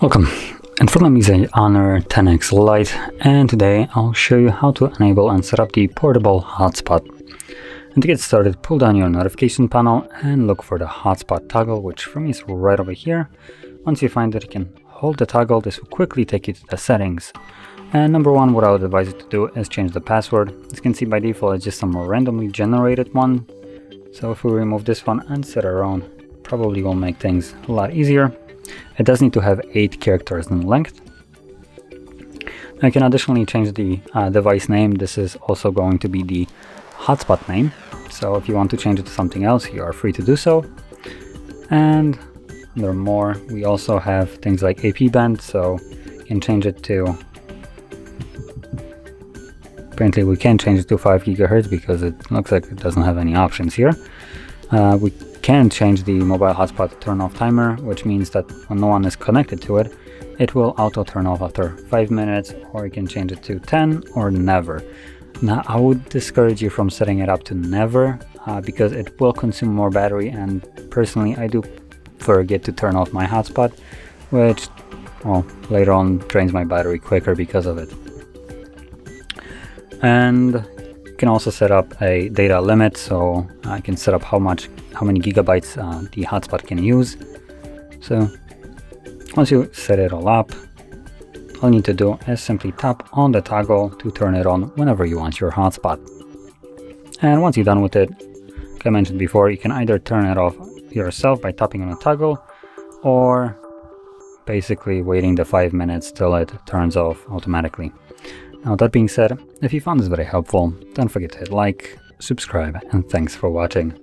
Welcome. In front of me is a Honor 10X Lite, and today I'll show you how to enable and set up the portable hotspot. And to get started, pull down your notification panel and look for the hotspot toggle, which for me is right over here. Once you find it, you can hold the toggle. This will quickly take you to the settings. And number one, what I would advise you to do is change the password. As you can see, by default it's just some randomly generated one. So if we remove this one and set our own, probably will make things a lot easier. It does need to have 8 characters in length. I can additionally change the device name. This is also going to be the hotspot name. So if you want to change it to something else, you are free to do so. And under more, we also have things like AP band. So you can change it to, apparently we can't change it to 5 GHz because it looks like it doesn't have any options here. We can change the mobile hotspot turn off timer, which means that when no one is connected to it, it will auto turn off after 5 minutes, or you can change it to 10 or never. Now I would discourage you from setting it up to never because it will consume more battery, and personally I do forget to turn off my hotspot, which, well, later on drains my battery quicker because of it. And you can also set up a data limit, so I can set up how many gigabytes the hotspot can use. So once you set it all up, all you need to do is simply tap on the toggle to turn it on whenever you want your hotspot. And once you're done with it, like I mentioned before, you can either turn it off yourself by tapping on the toggle, or basically waiting the 5 minutes till it turns off automatically. Now that being said, if you found this very helpful, don't forget to hit like, subscribe, and thanks for watching.